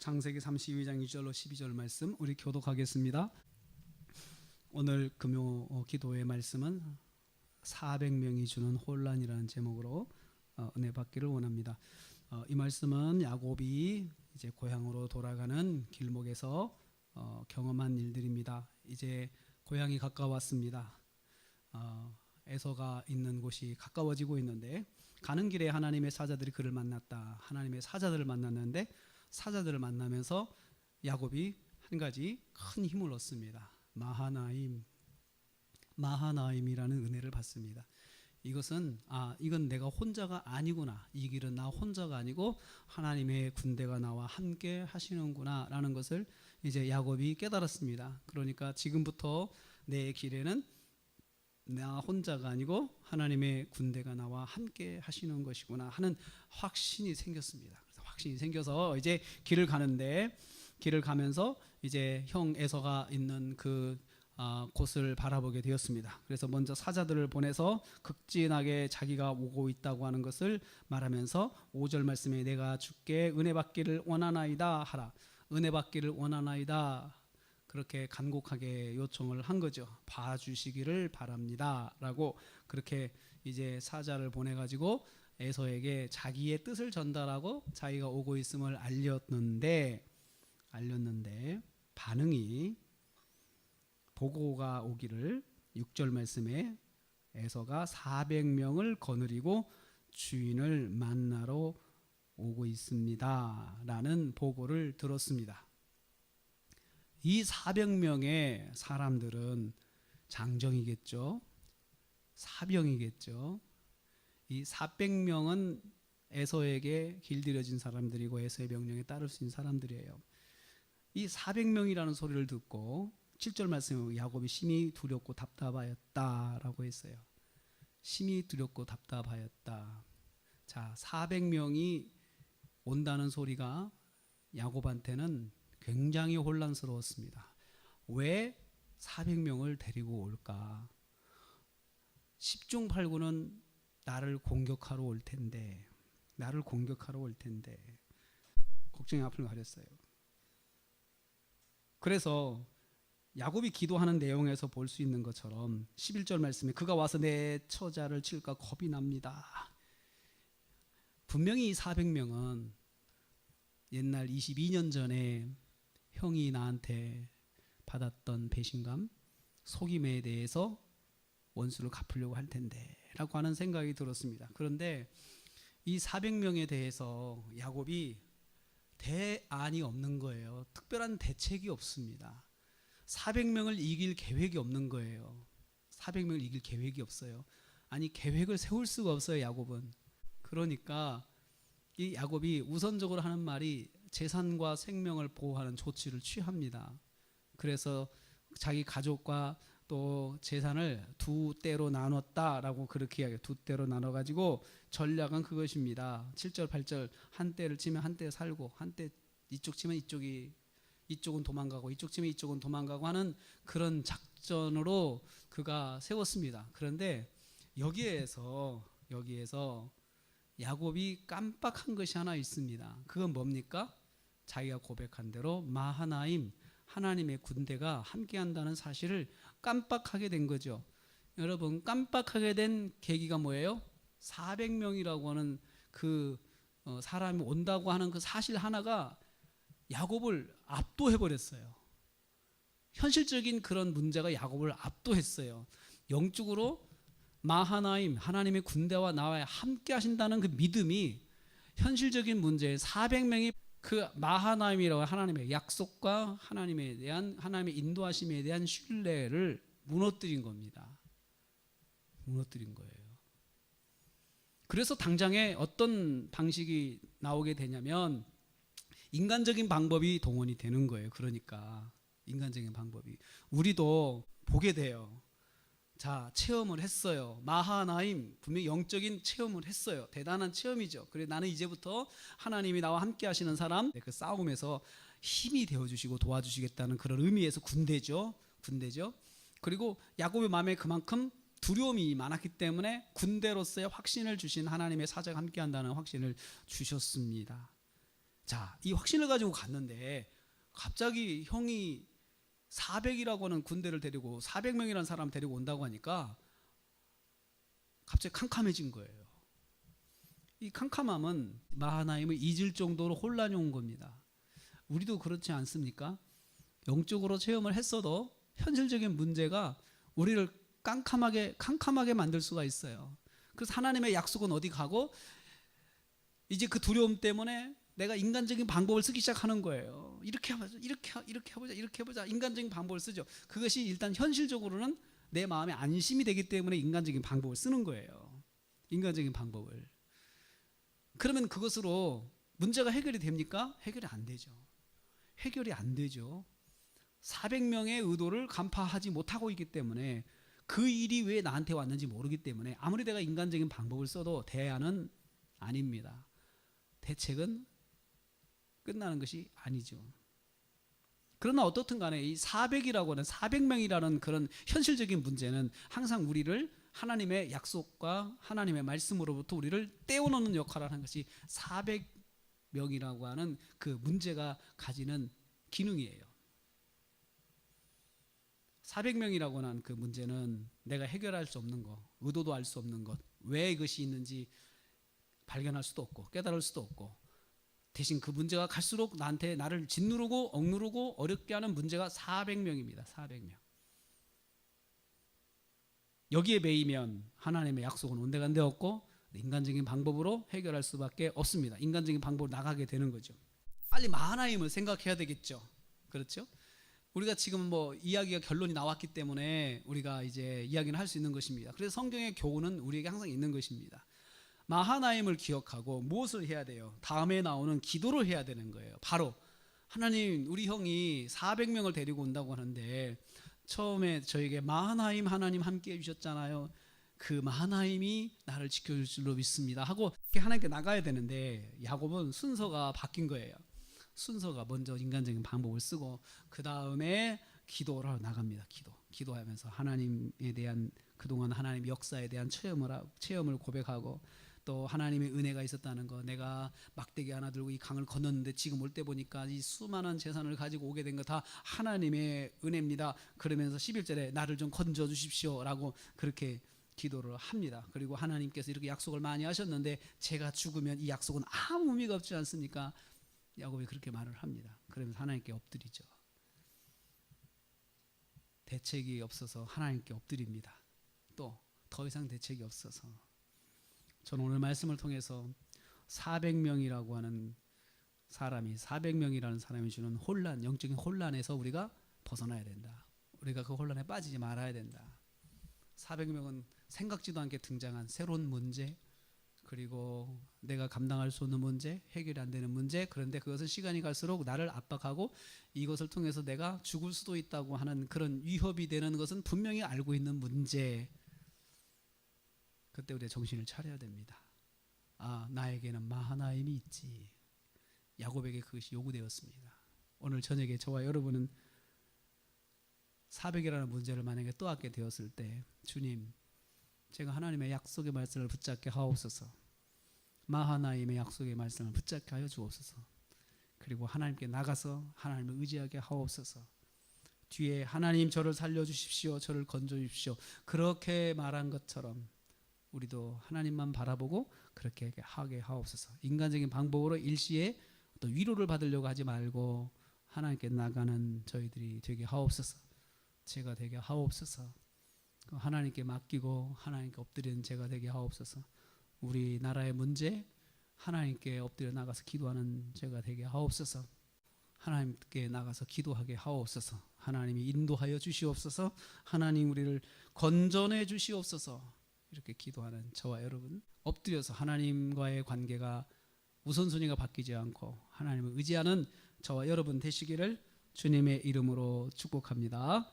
창세기 32장 1절로 12절 말씀 우리 교독하겠습니다. 오늘 금요 기도의 말씀은 400명이 주는 혼란이라는 제목으로 은혜 받기를 원합니다. 이 말씀은 야곱이 이제 고향으로 돌아가는 길목에서 경험한 일들입니다. 이제 고향이 가까웠습니다. 에서가 있는 곳이 가까워지고 있는데 가는 길에 하나님의 사자들이 그를 만났다. 하나님의 사자들을 만났는데 사자들을 만나면서 야곱이 한 가지 큰 힘을 얻습니다. 마하나임이라는 은혜를 받습니다. 이것은 이건 내가 혼자가 아니구나. 이 길은 나 혼자가 아니고 하나님의 군대가 나와 함께 하시는구나 라는 것을 이제 야곱이 깨달았습니다. 그러니까 지금부터 내 길에는 나 혼자가 아니고 하나님의 군대가 나와 함께 하시는 것이구나 하는 확신이 생겼습니다. 그래서 확신이 생겨서 이제 길을 가면서 이제 형 에서가 있는 그 곳을 바라보게 되었습니다. 그래서 먼저 사자들을 보내서 극진하게 자기가 오고 있다고 하는 것을 말하면서 5절 말씀에 내가 주께 은혜 받기를 원하나이다 하라. 은혜 받기를 원하나이다. 그렇게 간곡하게 요청을 한 거죠. 봐주시기를 바랍니다 라고 그렇게 이제 사자를 보내가지고 에서에게 자기의 뜻을 전달하고 자기가 오고 있음을 알렸는데 반응이 보고가 오기를 6절 말씀에 에서가 400명을 거느리고 주인을 만나러 오고 있습니다 라는 보고를 들었습니다. 이 400명의 사람들은 장정이겠죠. 사병이겠죠. 이 400명은 에서에게 길들여진 사람들이고 에서의 명령에 따를 수 있는 사람들이에요. 이 400명이라는 소리를 듣고 7절 말씀에 야곱이 심히 두렵고 답답하였다라고 했어요. 심히 두렵고 답답하였다. 자, 400명이 온다는 소리가 야곱한테는 굉장히 혼란스러웠습니다. 왜 400명을 데리고 올까? 10중 8구는 나를 공격하러 올 텐데 걱정이 앞을 가렸어요. 그래서 야곱이 기도하는 내용에서 볼 수 있는 것처럼 11절 말씀에 그가 와서 내 처자를 칠까 겁이 납니다. 분명히 이 400명은 옛날 22년 전에 형이 나한테 받았던 배신감, 속임에 대해서 원수를 갚으려고 할 텐데 라고 하는 생각이 들었습니다. 그런데 이 400명에 대해서 야곱이 대안이 없는 거예요. 특별한 대책이 없습니다. 400명을 이길 계획이 없는 거예요. 400명을 이길 계획이 없어요. 아니 계획을 세울 수가 없어요. 야곱은. 그러니까 이 야곱이 우선적으로 하는 말이 재산과 생명을 보호하는 조치를 취합니다. 그래서 자기 가족과 또 재산을 두 때로 나눴다라고 그렇게 이야기해요. 두 때로 나눠가지고 전략은 그것입니다. 7절 8절 한 때를 치면 한 때 살고 한 때 이쪽 치면 이쪽은 도망가고 이쪽 치면 이쪽은 도망가고 하는 그런 작전으로 그가 세웠습니다. 그런데 여기에서 야곱이 깜빡한 것이 하나 있습니다. 그건 뭡니까? 자기가 고백한 대로 마하나임 하나님의 군대가 함께한다는 사실을 깜빡하게 된 거죠. 여러분 깜빡하게 된 계기가 뭐예요? 400명이라고 하는 그 사람이 온다고 하는 그 사실 하나가 야곱을 압도해버렸어요. 현실적인 그런 문제가 야곱을 압도했어요. 영적으로 마하나임 하나님의 군대와 나와 함께 하신다는 그 믿음이 현실적인 문제에 400명이 그 마하나임이라고 하나님의 약속과 하나님에 대한 하나님의 인도하심에 대한 신뢰를 무너뜨린 겁니다. 무너뜨린 거예요. 그래서 당장에 어떤 방식이 나오게 되냐면 인간적인 방법이 동원이 되는 거예요. 그러니까 인간적인 방법이 우리도 보게 돼요. 자, 체험을 했어요. 마하나임 분명히 영적인 체험을 했어요. 대단한 체험이죠. 그래 나는 이제부터 하나님이 나와 함께 하시는 사람, 그 싸움에서 힘이 되어주시고 도와주시겠다는 그런 의미에서 군대죠. 그리고 야곱의 마음에 그만큼 두려움이 많았기 때문에 군대로서의 확신을 주신 하나님의 사자가 함께 한다는 확신을 주셨습니다. 자, 이 확신을 가지고 갔는데 갑자기 형이 400이라고 하는 군대를 데리고 400명이라는 사람 데리고 온다고 하니까 갑자기 캄캄해진 거예요. 이 캄캄함은 마하나임을 잊을 정도로 혼란이 온 겁니다. 우리도 그렇지 않습니까? 영적으로 체험을 했어도 현실적인 문제가 우리를 캄캄하게 만들 수가 있어요. 그래서 하나님의 약속은 어디 가고 이제 그 두려움 때문에 내가 인간적인 방법을 쓰기 시작하는 거예요. 이렇게 해보자, 이렇게 해보자. 인간적인 방법을 쓰죠. 그것이 일단 현실적으로는 내 마음에 안심이 되기 때문에 인간적인 방법을 쓰는 거예요. 인간적인 방법을. 그러면 그것으로 문제가 해결이 됩니까? 해결이 안 되죠. 해결이 안 되죠. 400명의 의도를 간파하지 못하고 있기 때문에 그 일이 왜 나한테 왔는지 모르기 때문에 아무리 내가 인간적인 방법을 써도 대안은 아닙니다. 대책은 끝나는 것이 아니죠. 그러나 어떻든 간에 이 400이라고 하는 400명이라는 그런 현실적인 문제는 항상 우리를 하나님의 약속과 하나님의 말씀으로부터 우리를 떼어놓는 역할을 하는 것이 400명이라고 하는 그 문제가 가지는 기능이에요. 400명이라고 하는 그 문제는 내가 해결할 수 없는 것, 의도도 알 수 없는 것, 왜 이것이 있는지 발견할 수도 없고 깨달을 수도 없고 대신 그 문제가 갈수록 나를 짓누르고 억누르고 어렵게 하는 문제가 400명입니다. 400명. 여기에 매이면 하나님의 약속은 온데간데 없고 인간적인 방법으로 해결할 수밖에 없습니다. 인간적인 방법으로 나가게 되는 거죠. 빨리 마하나임을 생각해야 되겠죠. 그렇죠? 우리가 지금 이야기가 결론이 나왔기 때문에 우리가 이제 이야기는 할 수 있는 것입니다. 그래서 성경의 교훈은 우리에게 항상 있는 것입니다. 마하나임을 기억하고 무엇을 해야 돼요? 다음에 나오는 기도를 해야 되는 거예요. 바로 하나님, 우리 형이 400명을 데리고 온다고 하는데 처음에 저에게 마하나임 하나님 함께 해주셨잖아요. 그 마하나임이 나를 지켜줄 줄로 믿습니다 하고 하나님께 나가야 되는데 야곱은 순서가 바뀐 거예요. 순서가 먼저 인간적인 방법을 쓰고 그 다음에 기도를 하러 나갑니다. 기도하면서 하나님에 대한 그동안 하나님 역사에 대한 체험을 고백하고 또 하나님의 은혜가 있었다는 거, 내가 막대기 하나 들고 이 강을 건넜는데 지금 올 때 보니까 이 수많은 재산을 가지고 오게 된 거 다 하나님의 은혜입니다. 그러면서 11절에 나를 좀 건져 주십시오 라고 그렇게 기도를 합니다. 그리고 하나님께서 이렇게 약속을 많이 하셨는데 제가 죽으면 이 약속은 아무 의미가 없지 않습니까? 야곱이 그렇게 말을 합니다. 그러면서 하나님께 엎드리죠. 대책이 없어서 하나님께 엎드립니다. 또 더 이상 대책이 없어서 저는 오늘 말씀을 통해서 400명이라고 하는 사람이 400명이라는 사람이 주는 혼란, 영적인 혼란에서 우리가 벗어나야 된다. 우리가 그 혼란에 빠지지 말아야 된다. 400명은 생각지도 않게 등장한 새로운 문제, 그리고 내가 감당할 수 없는 문제, 해결이 안 되는 문제, 그런데 그것은 시간이 갈수록 나를 압박하고 이것을 통해서 내가 죽을 수도 있다고 하는 그런 위협이 되는 것은 분명히 알고 있는 문제. 그때 우리가 정신을 차려야 됩니다. 아, 나에게는 마하나임이 있지. 야곱에게 그것이 요구되었습니다. 오늘 저녁에 저와 여러분은 400이라는 문제를 만약에 떠안게 되었을 때 주님, 제가 하나님의 약속의 말씀을 붙잡게 하옵소서. 마하나임의 약속의 말씀을 붙잡게 하여 주옵소서. 그리고 하나님께 나가서 하나님을 의지하게 하옵소서. 뒤에 하나님 저를 살려주십시오, 저를 건져주십시오, 그렇게 말한 것처럼 우리도 하나님만 바라보고 그렇게 하게 하옵소서. 인간적인 방법으로 일시에 어떤 위로를 받으려고 하지 말고 하나님께 나가는 저희들이 되게 하옵소서. 제가 되게 하옵소서. 하나님께 맡기고 하나님께 엎드리는 제가 되게 하옵소서. 우리 나라의 문제 하나님께 엎드려 나가서 기도하는 제가 되게 하옵소서. 하나님께 나가서 기도하게 하옵소서. 하나님이 인도하여 주시옵소서. 하나님 우리를 건져내 주시옵소서. 이렇게 기도하는 저와 여러분, 엎드려서 하나님과의 관계가 우선순위가 바뀌지 않고 하나님을 의지하는 저와 여러분 되시기를 주님의 이름으로 축복합니다.